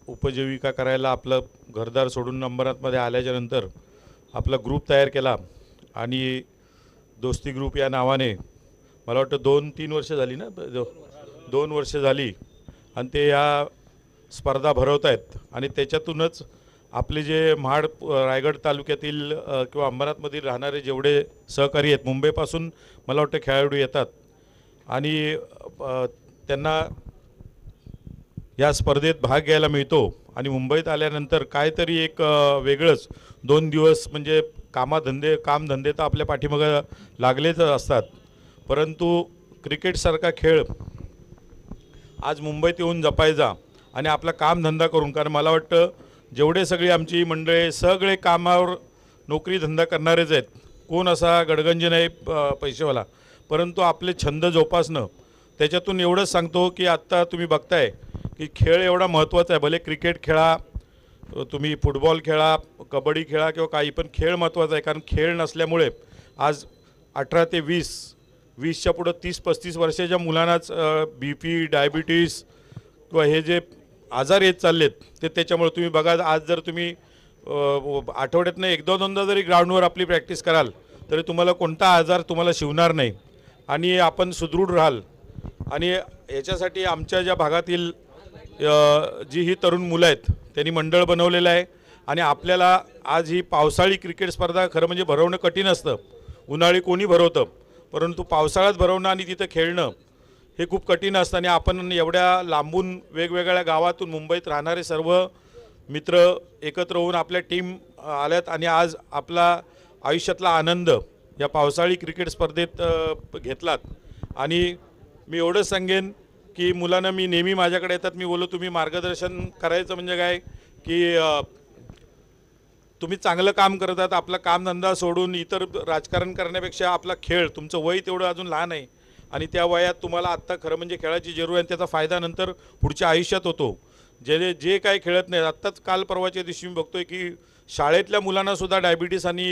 उपजीविका करायला आपलं घरदार सोडून अंबरनाथमध्ये आल्याच्यानंतर आपला ग्रुप तयार केला. आणि दोस्ती ग्रुप या नावाने मला वाटतं 2-3 वर्ष झाली ना, 2 वर्ष झाली. आणि ते या स्पर्धा भरवत आहेत. आणि त्याच्यातूनच आपले जे महाड रायगड तालुक्यातील किंवा अंबरनाथमधील राहणारे जेवढे सहकारी आहेत, मुंबईपासून मला वाटतं खेळाडू येतात आणि त्यांना या स्पर्धेत भाग घ्यायला मिळतो. आणि मुंबईत आल्यानंतर काहीतरी एक वेगळंच 2 दिवस म्हणजे कामधंदे तर आपल्या पाठीमागं लागलेच असतात, परंतु क्रिकेटसारखा खेळ आज मुंबईत येऊन जपायचा आणि आपला कामधंदा करून, कारण मला वाटतं जेवढे सगळी आमची मंडळी सगळे कामावर नोकरी धंदा करणारेच आहेत, कोण असा गडगंज नाही पैसेवाला, परंतु आपले छंद जोपासणं. त्याच्यातून एवढंच सांगतो की आत्ता तुम्ही बघताय की खेळ एवढा महत्त्वाचा आहे. भले क्रिकेट खेळा, तुम्ही फुटबॉल खेळा, कबड्डी खेळा किंवा काही, पण खेळ महत्त्वाचा आहे. कारण खेळ नसल्यामुळे आज 18 ते 20च्या पुढं 30-35 वर्षाच्या मुलांनाच BP, डायबिटीस किंवा हे जे आजार येत चाललेत ते त्याच्यामुळे. तुम्ही बघा, आज जर तुम्ही आठवड्यातनं 1-2दा जरी ग्राउंडवर आपली प्रॅक्टिस कराल तरी तुम्हाला कोणता आजार तुम्हाला शिवणार नाही आणि आपण सुदृढ राहाल. आणि याच्यासाठी आमच्या ज्या भागातील जी ही तरुण मुलं आहेत त्यांनी मंडळ बनवलेलं आहे. आणि आपल्याला आज ही पावसाळी क्रिकेट स्पर्धा खरं म्हणजे भरवणं कठीण असतं, उन्हाळी कोणी भरवतं, परंतु पावसाळ्यात भरवणं आणि तिथं खेळणं हे खूप कठीण असतं. आणि आपण एवढ्या लांबून वेगवेगळ्या गावातून मुंबईत राहणारे सर्व मित्र एकत्र होऊन आपल्या टीम आल्यात आणि आज आपला आयुष्यातला आनंद या पावसाळी क्रिकेट स्पर्धेत घेतलात. आणि मी एवढंच सांगेन की मुलांना मी नेहमी माझ्याकडे येतात, मी बोललो तुम्ही मार्गदर्शन करायचं म्हणजे काय की तुम्ही चांगलं काम करतात, आपला कामधंदा सोडून इतर राजकारण करण्यापेक्षा आपला खेळ, तुमचं वय तेवढं अजून लहान आहे आणि त्या वयात तुम्हाला आत्ता खरं म्हणजे खेळाची जरूर आहे. त्याचा फायदा नंतर पुढच्या आयुष्यात होतो. जे काय खेळत नाही, आत्ताच काल परवाच्या दिवशी मी बघतोय की शाळेतल्या मुलांनासुद्धा डायबिटीस आणि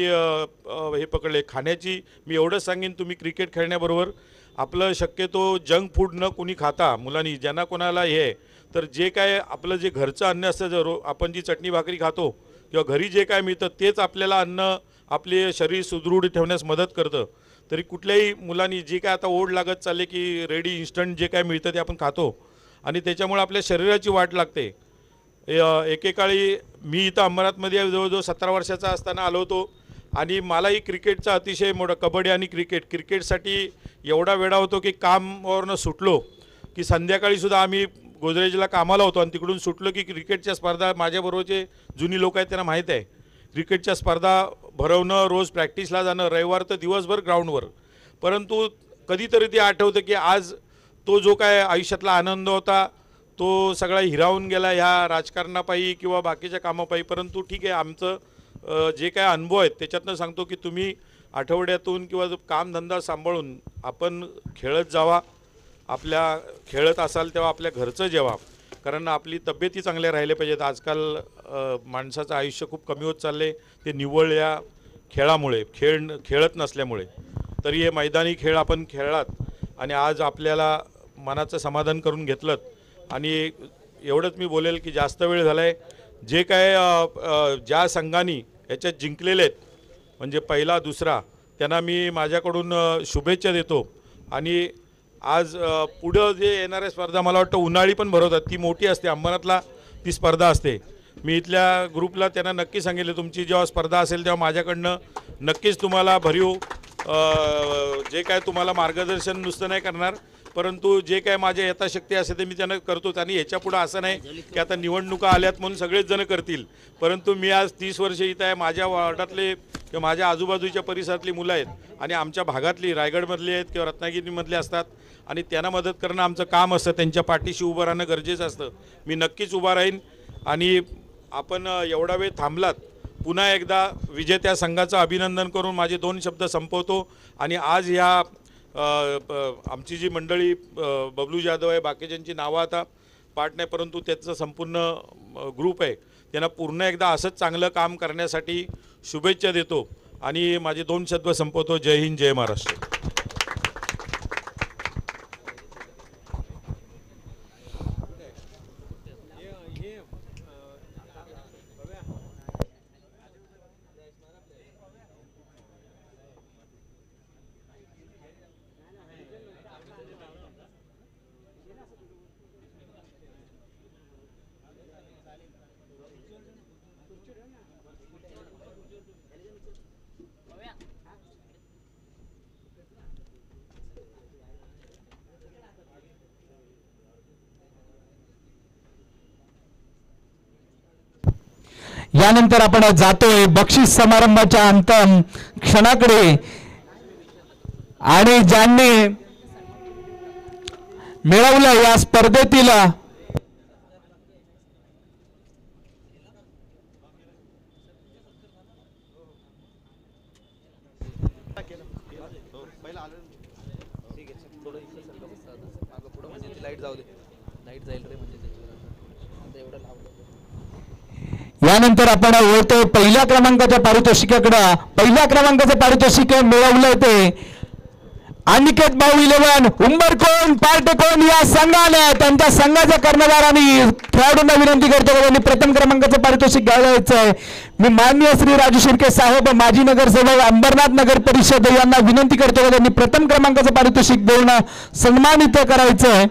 हे पकडले खाण्याची. मी एवढंच सांगेन तुम्ही क्रिकेट खेळण्याबरोबर आपलं शक्यतो जंक फूड न कोणी खाता मुलांनी, ज्यांना कोणाला हे तर जे काय आपलं जे घरचं अन्न असतं, आपण जी चटणी भाकरी खातो किंवा घरी जे काय मिळतं तेच आपल्याला अन्न आपले शरीर सुदृढ ठेवण्यास मदत करतं. तरी कुठल्याही मुलांनी जी काय आता ओढ लागत चालले की रेडी इन्स्टंट जे काय मिळतं ते आपण खातो आणि त्याच्यामुळे आपल्या शरीराची वाट लागते. एकेकाळी मी इथं अंबरनाथमध्ये जवळजवळ 17 वर्षाचा असताना आलो होतो आणि मलाही क्रिकेटचा अतिशय मोठा, कबड्डी आणि क्रिकेटसाठी एवढा वेळा होतो की कामावरनं सुटलो की संध्याकाळीसुद्धा आम्ही गोदरेजला कामाला होतो आणि तिकडून सुटलो की क्रिकेटच्या स्पर्धा, माझ्याबरोबरचे जुनी लोक आहेत त्यांना माहीत आहे, क्रिकेटच्या स्पर्धा भरवणं, रोज प्रॅक्टिसला जाणं, रविवार तर दिवसभर ग्राउंडवर. परंतु कधीतरी ते आठवतं की आज तो जो काय आयुष्यातला आनंद होता तो सगळा हिरावून गेला ह्या राजकारणापायी किंवा बाकीच्या कामापायी. परंतु ठीक आहे, आमचं जे काय अनुभव आहेत त्याच्यातनं सांगतो की तुम्ही आठवड्यातून किंवा कामधंदा सांभाळून आपण खेळत जावा. आपल्या खेळत असाल तेव्हा आपल्या घरचं जेवा, कारण आपली तब्येती चांगल्या राहिल्या पाहिजेत. आजकाल माणसाचं आयुष्य खूप कमी होत चालले ते निव्वळ या खेळामुळे, खेळत नसल्यामुळे. तरी हे मैदानी खेळ आपण खेळलात आणि आज आपल्याला मनाचं समाधान करून घेतलं. आणि एवढंच मी बोलेल की जास्त वेळ झाला आहे, जे काय ज्या संघांनी याच्यात जिंकलेले आहेत म्हणजे पहिला दुसरा, त्यांना मी माझ्याकडून शुभेच्छा देतो. आणि आज पुढं जे येणाऱ्या स्पर्धा मला वाटतं उन्हाळी पण भरवतात, ती मोठी असते, अंबरनाथला ती स्पर्धा असते. मी इथल्या ग्रुपला त्यांना नक्की सांगितलं तुमची जेव्हा स्पर्धा असेल तेव्हा माझ्याकडनं नक्कीच तुम्हाला भरीव जे काय तुम्हाला मार्गदर्शन नुसतं नाही करणार, परंतु जे काय माझ्या यथाशक्ती असेल ते मी त्यांना करतोच. आणि ह्याच्यापुढं असं नाही की आता निवडणुका आल्यात म्हणून सगळेच जण करतील, परंतु मी आज 30 वर्ष इथं आहे, माझ्या वार्डातले किंवा माझ्या आजूबाजूच्या परिसरातली मुलं आहेत आणि आमच्या भागातली रायगडमधली आहेत किंवा रत्नागिरीमधली असतात आणि त्यांना मदत करणं आमचं काम असतं, त्यांच्या पाठीशी उभं राहणं गरजेचं असतं. मी नक्कीच उभा राहीन. आणि आपण एवढा वेळ थांबलात, पुन्हा एकदा विजेत्या संघाचं अभिनंदन करून माझे 2 शब्द संपवतो. आणि आज ह्या आमची जी मंडळी बबलू जाधव आहे, बाकीच्यांची नावं आता पाठ नाही, परंतु त्याचं संपूर्ण ग्रुप आहे, त्यांना पूर्ण एकदा असंच चांगलं काम करण्यासाठी शुभेच्छा देतो आणि माझे 2 शब्द संपवतो. जय हिंद, जय महाराष्ट्र. यानंतर आपण जातोय बक्षीस समारंभाच्या अंतिम क्षणाकडे. आणि ज्यांनी मिळवलं या स्पर्धेतील यानंतर आपण वळतोय पहिल्या क्रमांकाच्या पारितोषिकाकडे. पहिल्या क्रमांकाचे पारितोषिक मिळवलं ते अनिकेत भाऊ 11 उंबरकोण पार्टेकोण या संघाने. त्यांच्या संघाच्या कर्णधार आणि खेळाडूंना विनंती करतो की त्यांनी प्रथम क्रमांकाचं पारितोषिक घ्यायचं आहे. मी माननीय श्री राजू शिर्के साहेब, माजी नगरसेवक अंबरनाथ नगर परिषद यांना विनंती करतो की त्यांनी प्रथम क्रमांकाचं पारितोषिक देऊन सन्मानित करायचं आहे.